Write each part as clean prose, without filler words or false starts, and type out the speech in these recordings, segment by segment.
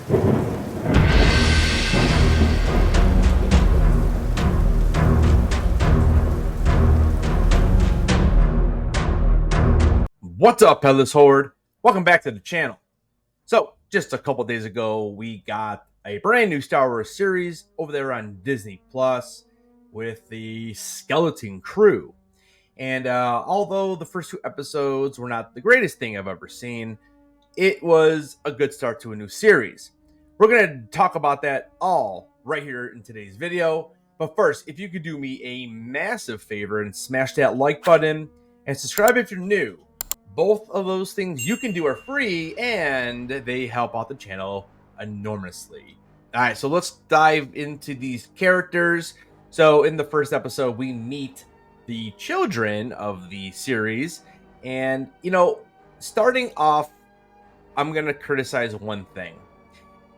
What's up, Headless Horde? Welcome back to the channel. So, just a couple days ago, we got a brand new Star Wars series over there on Disney Plus with the Skeleton Crew. And although the first two episodes were not the greatest thing I've ever seen, it was a good start to a new series. We're going to talk about that all right here in today's video. But first, if you could do me a massive favor and smash that like button and subscribe if you're new. Both of those things you can do are free and they help out the channel enormously. All right, so let's dive into these characters. So in the first episode, we meet the children of the series. And, starting off, I'm going to criticize one thing.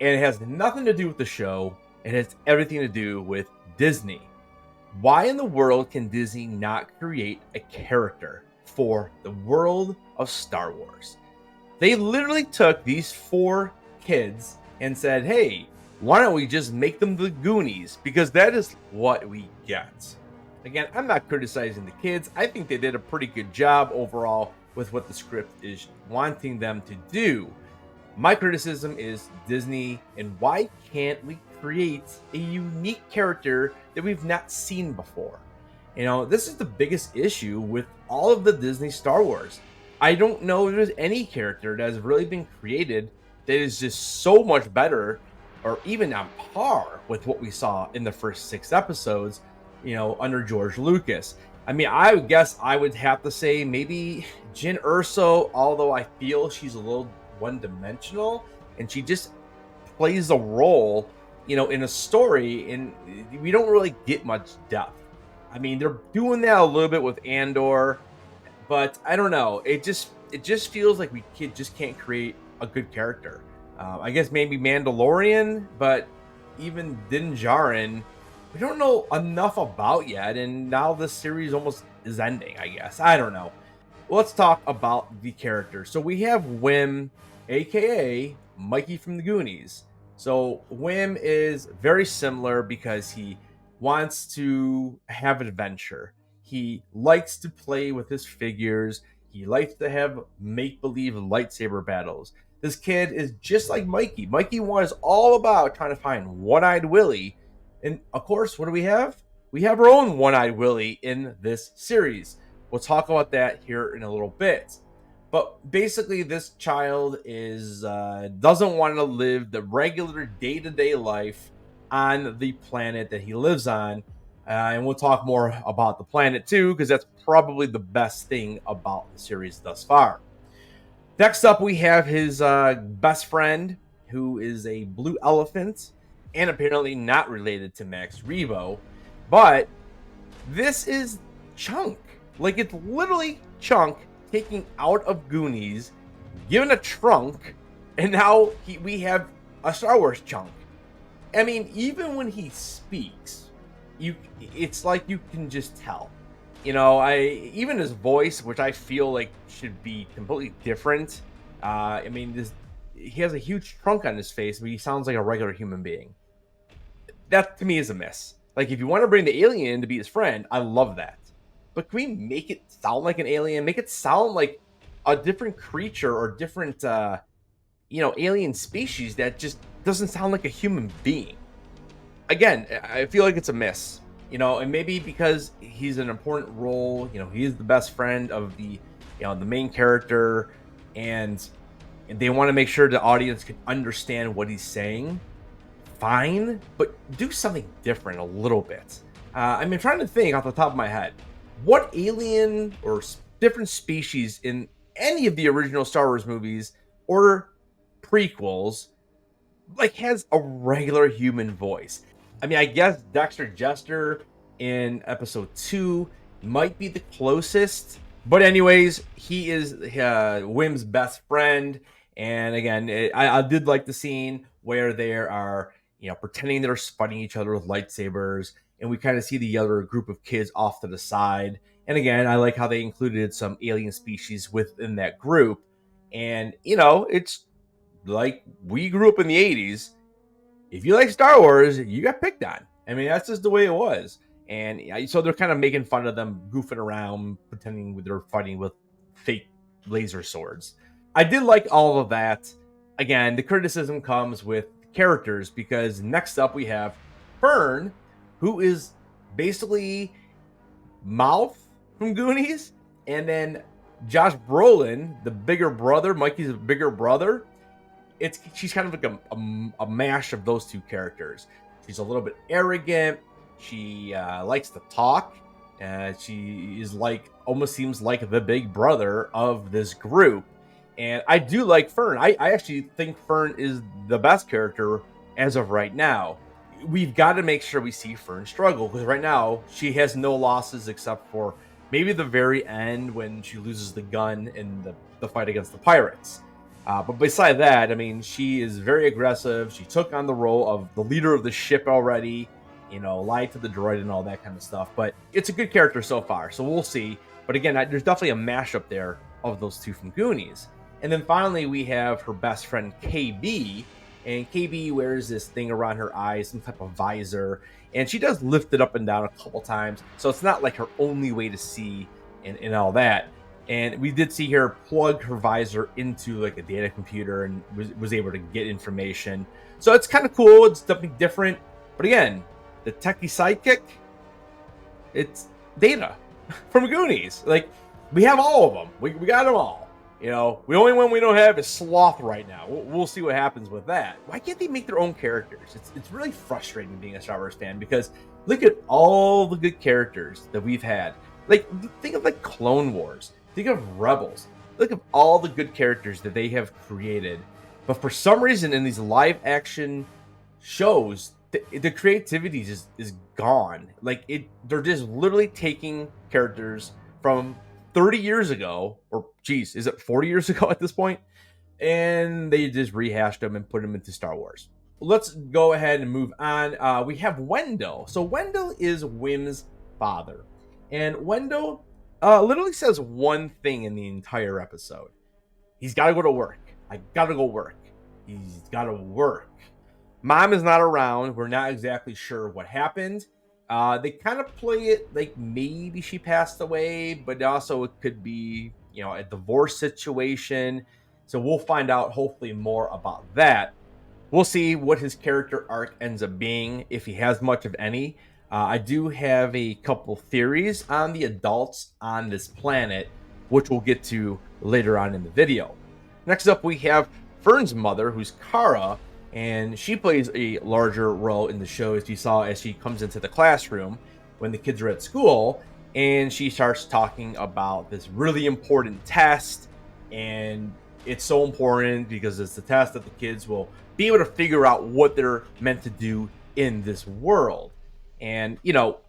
And it has nothing to do with the show. It has everything to do with Disney. Why in the world can Disney not create a character for the world of Star Wars? They literally took these four kids and said, hey, why don't we just make them the Goonies? Because that is what we get. Again, I'm not criticizing the kids. I think they did a pretty good job overall with what the script is wanting them to do. My criticism is Disney, and why can't we create a unique character that we've not seen before? This is the biggest issue with all of the Disney Star Wars. I don't know if there's any character that has really been created that is just so much better or even on par with what we saw in the first 6 episodes, under George Lucas. I would guess I would have to say maybe Jyn Erso, although I feel she's a little one-dimensional and she just plays a role, in a story, and we don't really get much depth. They're doing that a little bit with Andor, but I don't know. It just feels like we just can't create a good character. I guess maybe Mandalorian, but even Din Djarin, we don't know enough about yet, and now this series almost is ending, I guess. I don't know. Let's talk about the characters. So we have Wim, aka Mikey from the Goonies. So Wim is very similar because he wants to have an adventure. He likes to play with his figures. He likes to have make-believe lightsaber battles. This kid is just like Mikey. Mikey was all about trying to find One-Eyed Willie. And of course, what do we have? We have our own One-Eyed Willie in this series. We'll talk about that here in a little bit. But basically, this child is doesn't want to live the regular day-to-day life on the planet that he lives on. And we'll talk more about the planet too, because that's probably the best thing about the series thus far. Next up, we have his best friend, who is a blue elephant, and apparently not related to Max Rebo. But this is Chunk. Like, it's literally Chunk taking out of Goonies, given a trunk, and now we have a Star Wars Chunk. Even when he speaks, it's like you can just tell. Even his voice, which I feel like should be completely different. He has a huge trunk on his face, but he sounds like a regular human being. That to me is a miss. Like, if you want to bring the alien in to be his friend, I love that. But can we make it sound like an alien? Make it sound like a different creature or different, alien species that just doesn't sound like a human being. Again, I feel like it's a miss. And maybe because he's an important role, he is the best friend of the main character, and they want to make sure the audience can understand what he's saying. Fine, but do something different a little bit. I'm trying to think off the top of my head, what alien or different species in any of the original Star Wars movies or prequels has a regular human voice? I guess Dexter Jester in episode 2 might be the closest, but anyways, he is Wim's best friend. And again, I did like the scene where they are pretending they're fighting each other with lightsabers, and we kind of see the other group of kids off to the side. And again, I like how they included some alien species within that group. And, it's like we grew up in the 80s, if you like Star Wars, you got picked on. I mean, that's just the way it was. And so they're kind of making fun of them, goofing around, pretending they're fighting with fake laser swords. I did like all of that. Again, the criticism comes with characters because next up we have Fern, who is basically Mouth from Goonies, and then Josh Brolin, the bigger brother, Mikey's bigger brother. She's kind of like a mash of those two characters. She's a little bit arrogant. She likes to talk. She is like almost seems like the big brother of this group. And I do like Fern. I actually think Fern is the best character as of right now. We've got to make sure we see Fern struggle because right now she has no losses except for maybe the very end when she loses the gun in the fight against the pirates. But beside that, I mean, she is very aggressive. She took on the role of the leader of the ship already, lied to the droid and all that kind of stuff. But it's a good character so far, so we'll see. But again, there's definitely a mashup there of those two from Goonies. And then finally, we have her best friend, KB. And KB wears this thing around her eyes, some type of visor. And she does lift it up and down a couple times. So it's not like her only way to see and all that. And we did see her plug her visor into like a data computer and was able to get information. So it's kind of cool. It's definitely different. But again, the techie sidekick, it's Data from Goonies. Like, we have all of them. We got them all. The only one we don't have is Sloth right now. We'll see what happens with that. Why can't they make their own characters? It's really frustrating being a Star Wars fan because look at all the good characters that we've had. Like, think of like Clone Wars. Think of Rebels. Look at all the good characters that they have created. But for some reason in these live action shows, the creativity is gone. Like they're just literally taking characters from 30 years ago, or geez, is it 40 years ago at this point? And they just rehashed them and put them into Star Wars. Let's go ahead and move on. We have Wendell. So Wendell is Wim's father. And Wendell literally says one thing in the entire episode. He's got to go to work. I got to go work. He's got to work. Mom is not around. We're not exactly sure what happened. They kind of play it like maybe she passed away, but also it could be, a divorce situation. So we'll find out hopefully more about that. We'll see what his character arc ends up being, if he has much of any. I do have a couple theories on the adults on this planet, which we'll get to later on in the video. Next up, we have Fern's mother, who's Kara, and she plays a larger role in the show, as you saw as she comes into the classroom when the kids are at school, and she starts talking about this really important test, and it's so important because it's the test that the kids will be able to figure out what they're meant to do in this world. And,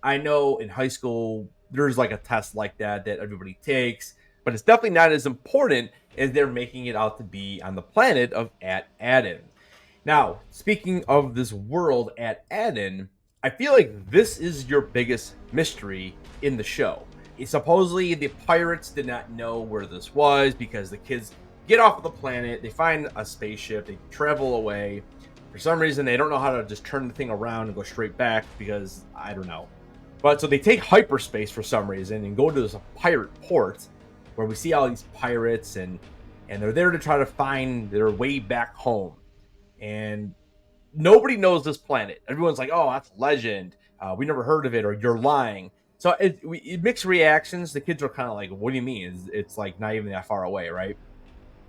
I know in high school, there's like a test like that everybody takes, but it's definitely not as important as they're making it out to be on the planet of At Adin. Now, speaking of this world at Adin, I feel like this is your biggest mystery in the show. Supposedly, the pirates did not know where this was because the kids get off of the planet, they find a spaceship, they travel away. For some reason, they don't know how to just turn the thing around and go straight back because, I don't know. But so they take hyperspace for some reason and go to this pirate port where we see all these pirates and they're there to try to find their way back home. And nobody knows this planet. Everyone's like, oh, that's legend. We never heard of it, or you're lying. So it mixed reactions. The kids are kind of like, what do you mean? It's like not even that far away, right?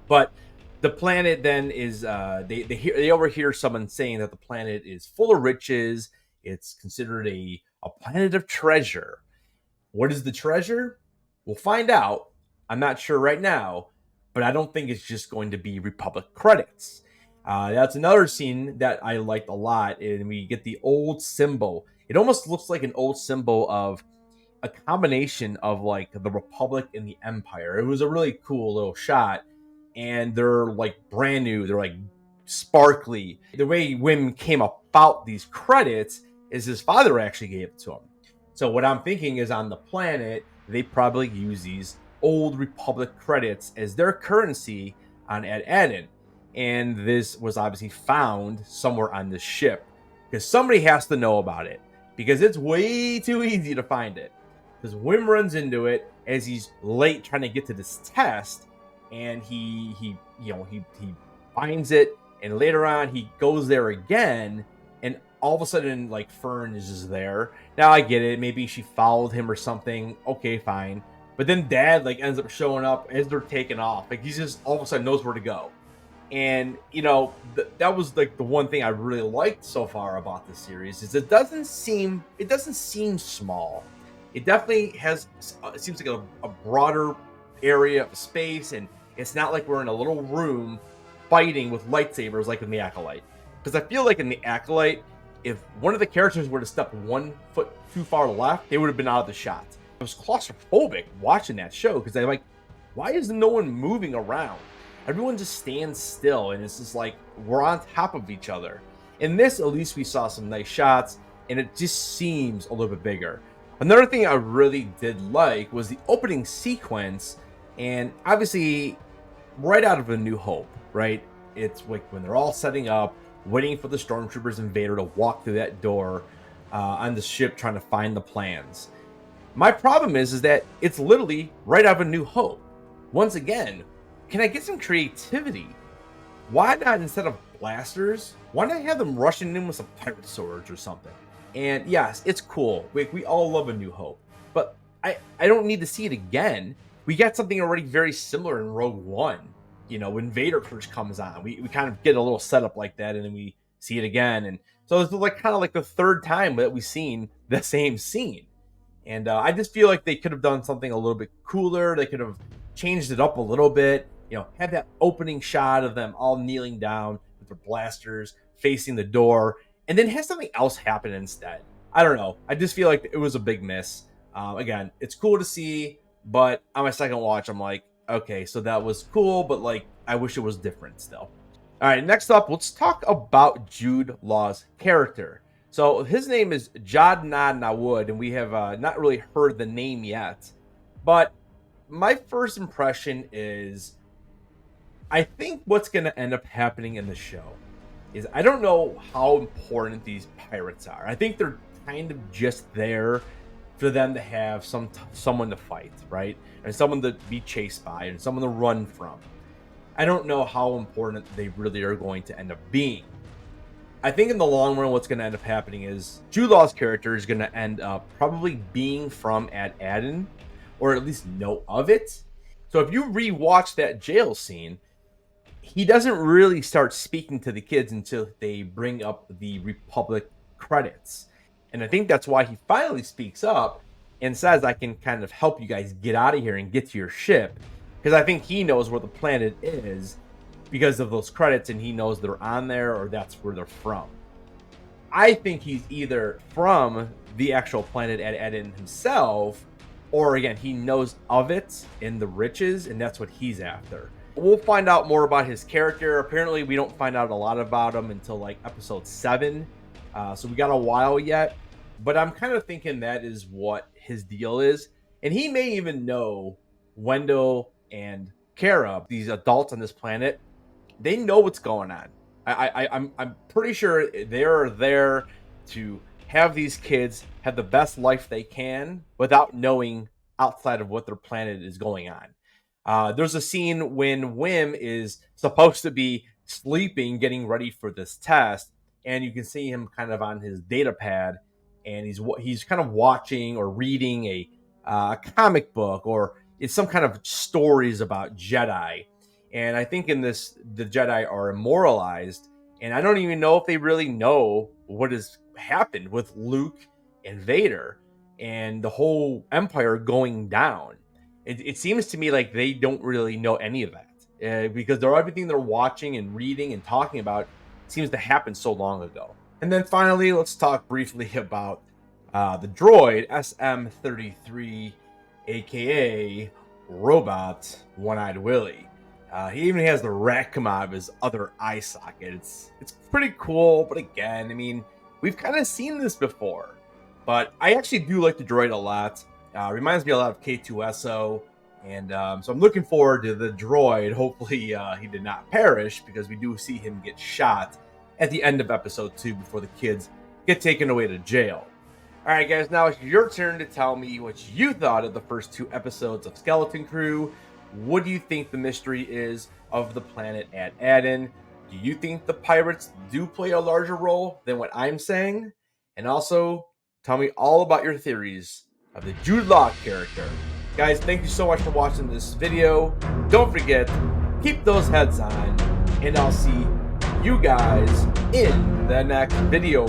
But the planet then is, they overhear someone saying that the planet is full of riches. It's considered a planet of treasure. What is the treasure? We'll find out. I'm not sure right now, but I don't think it's just going to be Republic credits. That's another scene that I liked a lot, and we get the old symbol. It almost looks like an old symbol of a combination of like the Republic and the Empire. It was a really cool little shot, and they're like brand new. They're like sparkly. The way Wim came about these credits is his father actually gave it to him. So what I'm thinking is on the planet, they probably use these old Republic credits as their currency on Ad Adin. and this was obviously found somewhere on this ship because somebody has to know about it because it's way too easy to find it. Because Wim runs into it as he's late trying to get to this test, and he finds it, and later on he goes there again, and all of a sudden like Fern is just there. Now I get it, maybe she followed him or something. Okay, fine. But then Dad like ends up showing up as they're taking off. Like he's just all of a sudden knows where to go. And that was like the one thing I really liked so far about this series is it doesn't seem small. It definitely has it seems like a broader area of space, and it's not like we're in a little room fighting with lightsabers like in the Acolyte. Because I feel like in the Acolyte, if one of the characters were to step 1 foot too far left, they would have been out of the shot. I was claustrophobic watching that show because I'm like, why is no one moving around? Everyone just stands still, and it's just like we're on top of each other. In this, at least we saw some nice shots, and it just seems a little bit bigger. Another thing I really did like was the opening sequence, and obviously right out of A New Hope, right? It's like when they're all setting up, waiting for the stormtroopers and Vader to walk through that door on the ship trying to find the plans. My problem is that it's literally right out of A New Hope. Once again, can I get some creativity? Why not, instead of blasters, why not have them rushing in with some pirate swords or something? And yes, it's cool. We all love A New Hope. But I don't need to see it again. We got something already very similar in Rogue One. When Vader first comes on, we kind of get a little setup like that, and then we see it again. And so it's like kind of like the third time that we've seen the same scene. And I just feel like they could have done something a little bit cooler. They could have changed it up a little bit. Have that opening shot of them all kneeling down with their blasters facing the door, and then have something else happen instead. I don't know. I just feel like it was a big miss. Again, it's cool to see, but on my second watch, I'm like, okay, so that was cool, but like, I wish it was different still. All right, next up, let's talk about Jude Law's character. So his name is Jadna Nawud, and we have not really heard the name yet. But my first impression is, I think what's going to end up happening in the show is I don't know how important these pirates are. I think they're kind of just there for them to have someone to fight, right? And someone to be chased by and someone to run from. I don't know how important they really are going to end up being. I think in the long run, what's going to end up happening is Jude Law's character is going to end up probably being from Ad Aden, or at least know of it. So if you rewatch that jail scene, he doesn't really start speaking to the kids until they bring up the Republic credits. And I think that's why he finally speaks up and says, I can kind of help you guys get out of here and get to your ship. Because I think he knows where the planet is because of those credits, and he knows they're on there, or that's where they're from. I think he's either from the actual planet Ad Aden himself, or again, he knows of it in the riches, and that's what he's after. We'll find out more about his character. Apparently, we don't find out a lot about him until like episode 7. So we got a while yet. But I'm kind of thinking that is what his deal is. And he may even know Wendell and Kara, these adults on this planet. They know what's going on. I'm pretty sure they're there to have these kids have the best life they can without knowing outside of what their planet is going on. There's a scene when Wim is supposed to be sleeping, getting ready for this test, and you can see him kind of on his data pad, and he's kind of watching or reading a comic book, or it's some kind of stories about Jedi. And I think in this, the Jedi are immortalized, and I don't even know if they really know what has happened with Luke and Vader and the whole Empire going down. It seems to me like they don't really know any of that because everything they're watching and reading and talking about seems to happen so long ago. And then finally, let's talk briefly about the droid SM-33, aka Robot One-Eyed Willie. He even has the rat come out of his other eye socket. It's pretty cool, but again, I mean, we've kind of seen this before. But I actually do like the droid a lot. Reminds me a lot of K2SO. And so I'm looking forward to the droid. Hopefully he did not perish, because we do see him get shot at the end of episode 2 before the kids get taken away to jail. All right, guys, now it's your turn to tell me what you thought of the first 2 episodes of Skeleton Crew. What do you think the mystery is of the planet at Aden? Do you think the pirates do play a larger role than what I'm saying? And also, tell me all about your theories of the Jude Law character. Guys, thank you so much for watching this video. Don't forget, keep those heads on, and I'll see you guys in the next video.